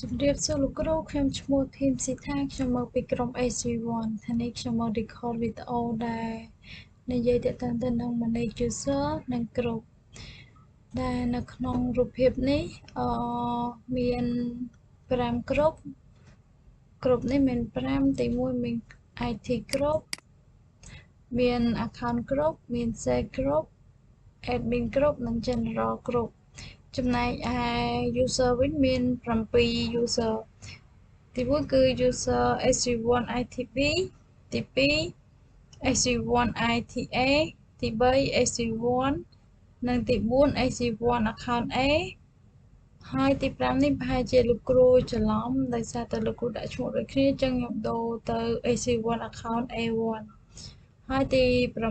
ជំរាបសួរលោកគ្រូខ្ញុំឈ្មោះធីមស៊ីថាខ្ញុំមកពីក្រុម AC1 ថ្ងៃនេះខ្ញុំមក record វីដេអូដែលនិយាយទាក់ទងទៅនឹង manage user និង group ដែលនៅក្នុងរូបភាពនេះមាន5 group នេះមាន5ទី1មាន IT group មាន account group មាន sales group admin group និង general group ចំណែកឯ user វិញមាន7 user ទី1គឺ user SC1 ITB ទី2 SC1 ITA ទី3 SC1 និងទី4 SC1 account A ហើយទី5នេះប្រហែលជាលោកគ្រូច្រឡំដោយសារតែលោកគ្រូដាក់ឈ្មោះដូចគ្នាអញ្ចឹងខ្ញុំដូរទៅ SC1 account A1 ហើយទី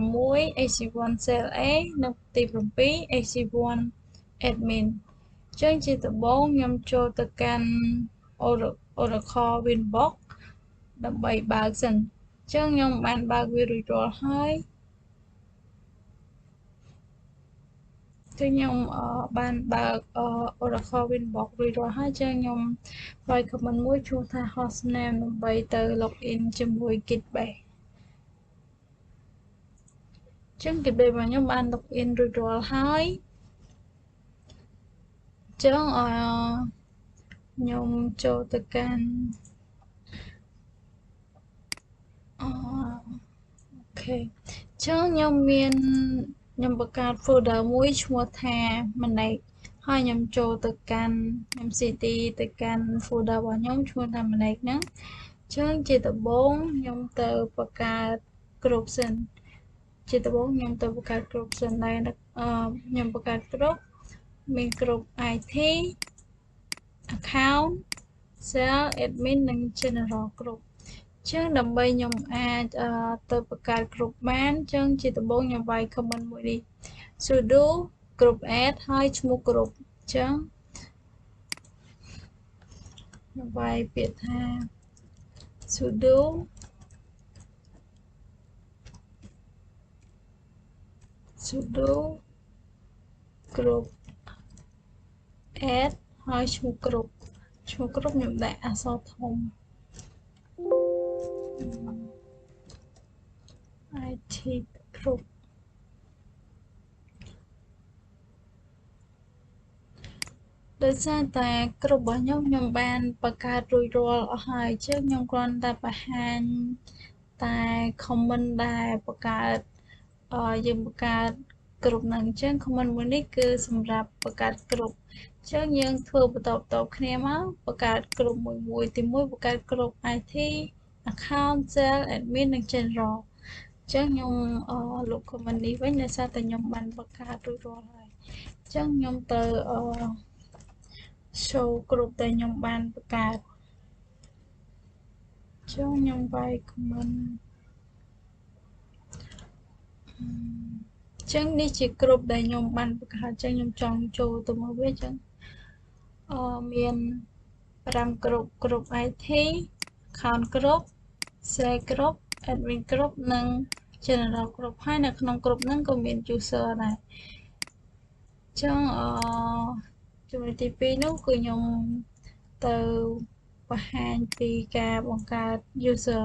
6 AC1 Cell A និងទី7 AC1 Admin ចឹងជាដំបូងខ្ញុំចូលទៅកាន់ Oracle Winbox ដើម្បីបើកសិនចឹងខ្ញុំបានបើកវារួចរាល់ហើយខ្ញុំបានបើក Oracle Winbox រួចរាល់ហើយចឹងខ្ញុំវាយ comment មួយឈ្មោះថា hostname ដើម្បីទៅ login ជាមួយ Gitbase ចឹង Gitbase របស់ខ្ញុំបាន login រួចរាល់ហើយចឹងខ្ញុំចូលទៅកាន់អូខេចឹងខ្ញុំបង្កើត folder មួយឈ្មោះថា manage ហើយខ្ញុំចូលទៅកាន់ខ្ញុំ cd ទៅកាន់ folder របស់ខ្ញុំឈ្មោះថា manage ហ្នឹងចឹងជាដំបូងខ្ញុំទៅបង្កើត group សិនជាដំបូងខ្ញុំទៅបង្កើត group សិនដែរខ្ញុំបង្កើត group មាន group IT account sales admin និង general group ចឹងដើម្បីខ្ញុំអាចទៅបង្កើត group បានចឹងជាដំបូងខ្ញុំវាយ comment មួយនេះ sudo group add ហើយឈ្មោះ group ចឹងខ្ញុំវាយពាក្យថា sudo group add ហើយឈ្មោះ group ខ្ញុំដាក់អក្សរធំIT group ដោយសារតែក្រុមរបស់ខ្ញុំបានបង្កើតរួចរាល់អស់ហើយចឹងខ្ញុំគ្រាន់តែបង្ហាញតែ comment ដែលបង្កើតយើងបង្កើតក្រុមហ្នឹងអញ្ចឹង comment មួយនេះគឺសម្រាប់បង្កើតក្រុមអញ្ចឹងយើងធ្វើបន្តគ្នាមកបង្កើតក្រុមមួយទី1បង្កើតក្រុម IT account sales admin និង general អញ្ចឹងខ្ញុំលុប comment នេះវិញដោយសារតែខ្ញុំបានបង្កើតរួចរាល់ហើយអញ្ចឹងខ្ញុំទៅshow ក្រុមដែលខ្ញុំបានបង្កើតចុះខ្ញុំវាយ comment ចឹងនេះជាក្រុមដែលខ្ញុំបានបង្កើតចឹងខ្ញុំចង់ចូលទៅមើលវាចឹងមាន5ក្រុម IT account group sales group admin group និង general group ហើយនៅក្នុងក្រុមហ្នឹងក៏មាន user ដែរចឹងចំណុចទី2នោះគឺខ្ញុំទៅបង្ហាញពីការបង្កើត user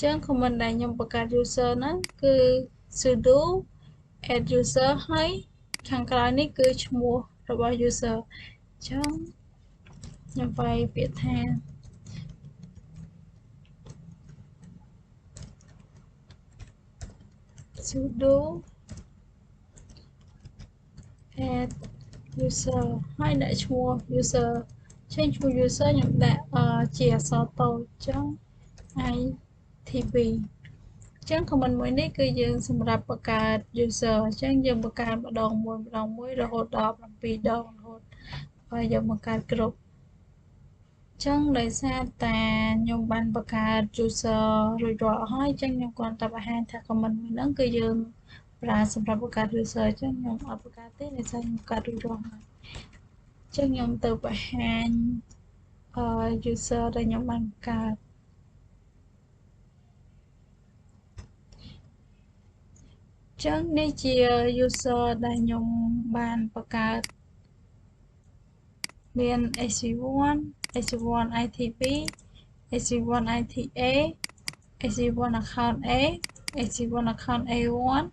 ចឹង comment ដែលខ្ញុំបង្កើត user ហ្នឹងគឺ sudo add user ហើយខាងក្រោយនេះគឺឈ្មោះរបស់ user ចឹងខ្ញុំវាយពាក្យថា sudo add user ហើយដាក់ឈ្មោះ user ចេញឈ្មោះ user ខ្ញុំដាក់ជាអក្សរតូចចឹង ITB ចឹង comment មួយនេះគឺយើងសម្រាប់បង្កើត user ចឹងយើងបង្កើតម្ដងមួយរហូតដល់7ដងរហូតហើយយើងបង្កើតក្រុមចឹងដោយសារតែខ្ញុំបានបង្កើត user រួចរាល់ហើយចឹងខ្ញុំគ្រាន់តែបង្ហាញថា comment មួយហ្នឹងគឺយើងប្រើសម្រាប់បង្កើត user ចឹងខ្ញុំអត់បង្កើតទេដោយសារខ្ញុំបង្កើតរួចរាល់ហើយចឹងខ្ញុំទៅបង្ហាញuser ដែលខ្ញុំបានបង្កើតចឹងនេះជា user ដែលខ្ញុំបានបង្កើតមាន AC1 AC1 ITB AC1 ITA AC1 account A AC1 account A1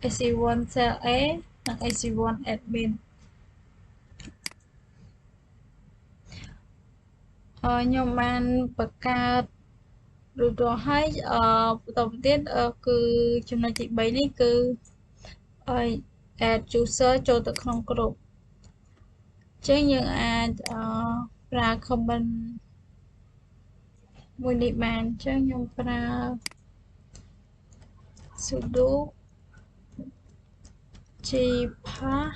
AC1 cell A និង AC1 admin ខ្ញុំបានបង្កើតរួចរាល់ហើយបន្តទៀតគឺចំណុចទី3នេះគឺ add user ចូលទៅក្នុង group ចឹងយើងអាចប្រើ comment មួយនេះបានចឹងខ្ញុំប្រើ sudo gpass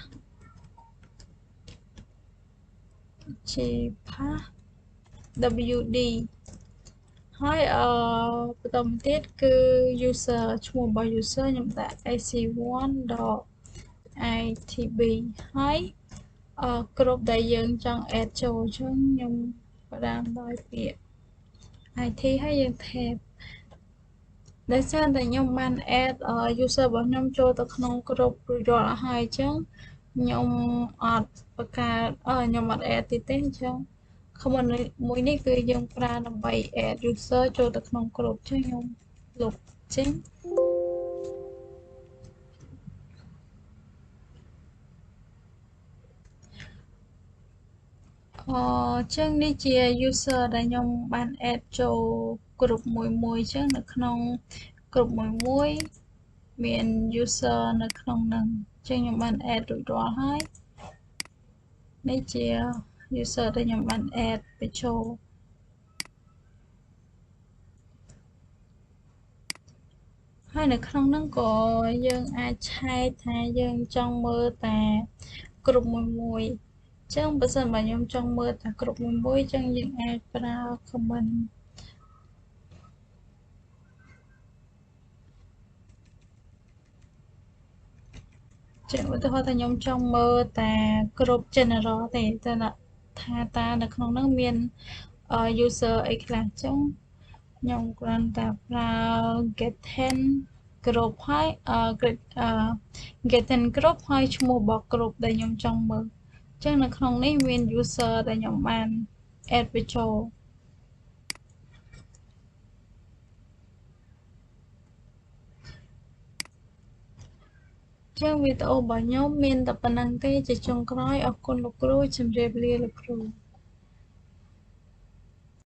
wd ហើយបន្តទៀតគឺ user ឈ្មោះរបស់ user ខ្ញុំដាក់ ac1.itb ហើយក្រុមដែលយើងចង់ add ចូលចឹងខ្ញុំផ្ដើមដោយពាក្យ IT ហើយយើង tab ដោយសារតែខ្ញុំបាន add user របស់ខ្ញុំចូលទៅក្នុងក្រុមរួចរាល់អស់ហើយចឹងខ្ញុំអត់បង្កើតខ្ញុំអត់ add ទៀតទេចឹង comment មួយនេះគឺយើងប្រើដើម្បី add user ចូលទៅក្នុងក្រុមចឹងខ្ញុំលុបចេញចឹងនេះជា user ដែលខ្ញុំបាន add ចូល group មួយចឹងនៅក្នុង group មួយមាន user នៅក្នុងហ្នឹងចឹងខ្ញុំបាន add រួចរាល់ហើយនេះជា user ដែលខ្ញុំបាន add ទៅចូលហើយនៅក្នុងហ្នឹងក៏យើងអាចឆែកថាយើងចង់មើលតែ group មួយចឹងបើសិនបើខ្ញុំចង់មើលតែ group មួយចឹងយើងអាចប្រើ comment ចឹងឧទាហរណ៍ថាខ្ញុំចង់មើលតែ group general ទេថាតើនៅក្នុងហ្នឹងមាន user អីខ្លះចឹងខ្ញុំគ្រាន់តែប្រើ getting group ហើយ getting group ហើយឈ្មោះរបស់ group ដែលខ្ញុំចង់មើលចឹងនៅក្នុងនេះមាន user ដែលខ្ញុំបាន add វាចូលចឹងវីដេអូរបស់ខ្ញុំមានតែប៉ុណ្្នឹងទេជាចុងក្រោយអរគុណលោកគ្រូជម្រាបលាលោកគ្រូ